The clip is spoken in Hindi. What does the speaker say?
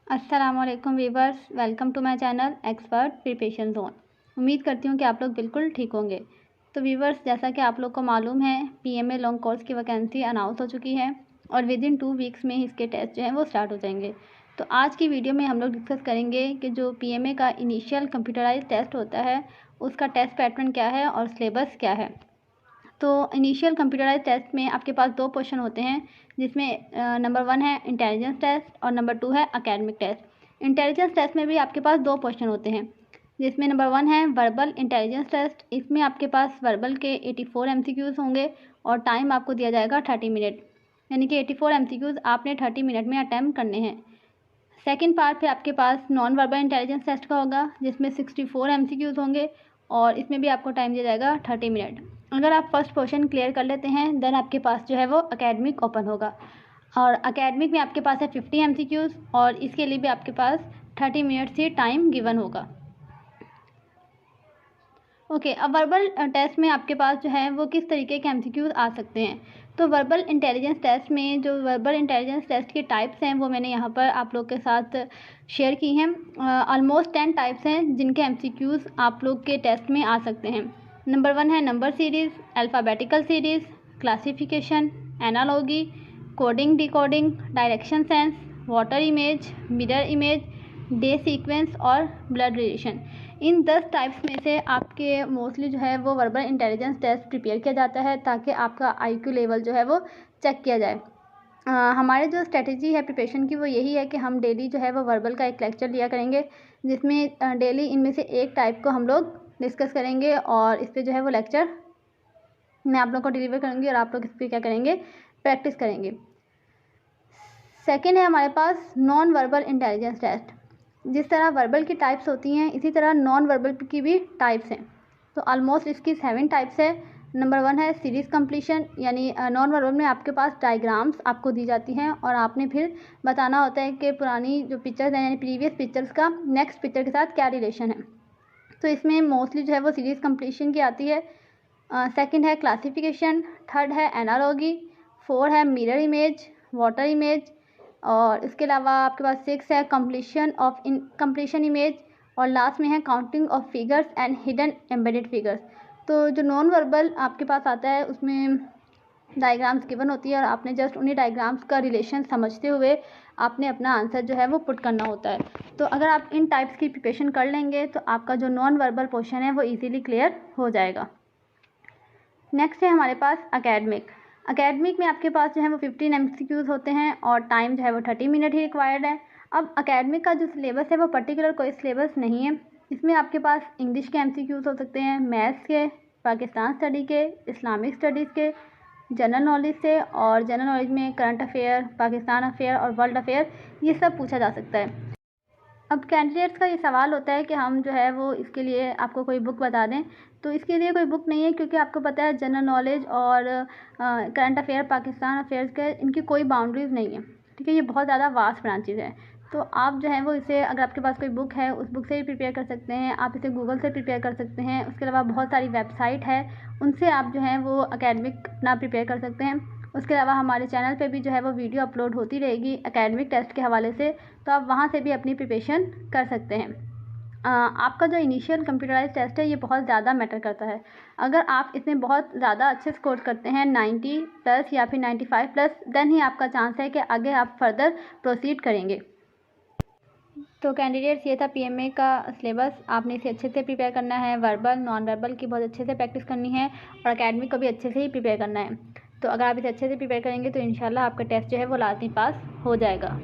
अस्सलामुअलैकुम viewers, welcome to my channel expert preparation zone. उम्मीद करती हूँ कि आप लोग बिल्कुल ठीक होंगे। तो वीवर्स, जैसा कि आप लोग को मालूम है, पीएमए लॉन्ग कोर्स की वैकेंसी अनाउंस हो चुकी है और विद इन 2 वीक्स में इसके टेस्ट जो हैं वो स्टार्ट हो जाएंगे। तो आज की वीडियो में हम लोग डिस्कस करेंगे कि जो पीएमए का इनिशियल कंप्यूटराइज टेस्ट होता है उसका टेस्ट पैटर्न क्या है और सिलेबस क्या है। तो इनिशियल कंप्यूटराइज टेस्ट में आपके पास 2 क्वेश्चन होते हैं, जिसमें नंबर 1 है इंटेलिजेंस टेस्ट और नंबर 2 है एकेडमिक टेस्ट। इंटेलिजेंस टेस्ट में भी आपके पास 2 क्वेश्चन होते हैं, जिसमें नंबर 1 है वर्बल इंटेलिजेंस टेस्ट। इसमें आपके पास वर्बल के 84 एमसीक्यूज़ होंगे और टाइम आपको दिया जाएगा 30 मिनट, यानी कि 84 एमसीक्यूज़ आपने 30 मिनट में अटैम्प्ट करने हैं। सेकेंड पार्ट पे आपके पास नॉन वर्बल इंटेलिजेंस टेस्ट का होगा, जिसमें 64 एमसीक्यूज़ होंगे और इसमें भी आपको टाइम दिया जाएगा 30 मिनट। अगर आप फर्स्ट पोर्शन क्लियर कर लेते हैं देन आपके पास जो है वो एकेडमिक ओपन होगा और एकेडमिक में आपके पास है 50 एमसीक्यूज़ और इसके लिए भी आपके पास 30 मिनट से टाइम गिवन होगा। ओके, अब वर्बल टेस्ट में आपके पास जो है वो किस तरीके के एमसीक्यूज़ आ सकते हैं। तो वर्बल इंटेलिजेंस टेस्ट में जो वर्बल इंटेलिजेंस टेस्ट के टाइप्स हैं वो मैंने यहाँ पर आप लोग के साथ शेयर की हैं। ऑलमोस्ट 10 टाइप्स हैं जिनके एमसीक्यूज़ आप लोग के टेस्ट में आ सकते हैं। नंबर 1 है number series, alphabetical series, classification, analogy, coding decoding, direction sense, water image, mirror image, day sequence और ब्लड रिलेशन। इन 10 टाइप्स में से आपके मोस्टली जो है वो वर्बल इंटेलिजेंस टेस्ट प्रिपेयर किया जाता है ताकि आपका आईक्यू लेवल जो है वो चेक किया जाए। हमारे जो स्ट्रेटजी है प्रिपरेशन की वो यही है कि हम डेली जो है वो वर्बल का एक लेक्चर लिया करेंगे, जिसमें डेली इनमें से एक टाइप को हम लोग डिस्कस करेंगे और इस पर जो है वो लेक्चर मैं आप लोग को डिलीवर करूँगी और आप लोग इस पर क्या करेंगे, प्रैक्टिस करेंगे। सेकेंड है हमारे पास नॉन वर्बल इंटेलिजेंस टेस्ट। जिस तरह वर्बल की टाइप्स होती हैं इसी तरह नॉन वर्बल की भी टाइप्स हैं। तो ऑलमोस्ट इसकी 7 टाइप्स है। नंबर 1 है सीरीज़ कंप्लीशन, यानी नॉन वर्बल में आपके पास डायग्राम्स आपको दी जाती हैं और आपने फिर बताना होता है कि पुरानी जो पिक्चर्स हैं यानी प्रीवियस पिक्चर्स का नेक्स्ट पिक्चर के साथ क्या रिलेशन है। तो इसमें मोस्टली जो है वो सीरीज़ कंप्लीशन की आती है। सेकंड है क्लासिफिकेशन, थर्ड है एनालॉजी, 4 है मिरर इमेज, वाटर इमेज और इसके अलावा आपके पास 6 है कंप्लीशन इमेज और लास्ट में है counting of figures and hidden embedded figures. तो जो नॉन वर्बल आपके पास आता है उसमें डायग्राम्स गिवन होती है और आपने जस्ट उन्हीं डायग्राम्स का रिलेशन समझते हुए आपने अपना आंसर जो है वो पुट करना होता है। तो अगर आप इन टाइप्स की प्रिपरेशन कर लेंगे तो आपका जो नॉन वर्बल पोर्शन है वो ईजीली क्लियर हो जाएगा। नेक्स्ट है हमारे पास एकेडमिक में आपके पास जो है वो 15 एमसीक्यूज़ होते हैं और टाइम जो है वो 30 मिनट ही रिक्वायर्ड है। अब एकेडमिक का जो सिलेबस है वो पर्टिकुलर कोई सिलेबस नहीं है। इसमें आपके पास इंग्लिश के एमसीक्यूज़ हो सकते हैं, मैथ्स के, पाकिस्तान स्टडी के, इस्लामिक स्टडीज़ के, जनरल नॉलेज से और जनरल नॉलेज में करंट अफेयर, पाकिस्तान अफेयर और वर्ल्ड अफेयर, ये सब पूछा जा सकता है। अब कैंडिडेट्स का ये सवाल होता है कि हम जो है वो इसके लिए आपको कोई बुक बता दें, तो इसके लिए कोई बुक नहीं है क्योंकि आपको पता है जनरल नॉलेज और करंट अफेयर, पाकिस्तान अफेयर्स के इनकी कोई बाउंड्रीज़ नहीं है, ठीक है। ये बहुत ज़्यादा वास्ट ब्रांचेज़ है। तो आप जो है वो इसे, अगर आपके पास कोई बुक है उस बुक से भी प्रिपेयर कर सकते हैं, आप इसे गूगल से प्रिपेयर कर सकते हैं। उसके अलावा बहुत सारी वेबसाइट है, उनसे आप जो है वो एकेडमिक अपना प्रिपेयर कर सकते हैं। उसके अलावा हमारे चैनल पे भी जो है वो वीडियो अपलोड होती रहेगी एकेडमिक टेस्ट के हवाले से, तो आप वहाँ से भी अपनी प्रिपरेशन कर सकते हैं। आपका जो इनिशियल कंप्यूटराइज टेस्ट है ये बहुत ज़्यादा मैटर करता है। अगर आप इसमें बहुत ज़्यादा अच्छे स्कोर करते हैं 90 प्लस या फिर 95 प्लस, देन ही आपका चांस है कि आगे आप फर्दर प्रोसीड करेंगे। तो कैंडिडेट्स, ये था पीएमए का सिलेबस। आपने इसे अच्छे से प्रिपेयर करना है, वर्बल नॉन वर्बल की बहुत अच्छे से प्रैक्टिस करनी है और एकेडमिक को भी अच्छे से ही प्रिपेयर करना है। तो अगर आप इसे अच्छे से प्रिपेयर करेंगे तो इंशाल्लाह आपका टेस्ट जो है वो लाजमी पास हो जाएगा।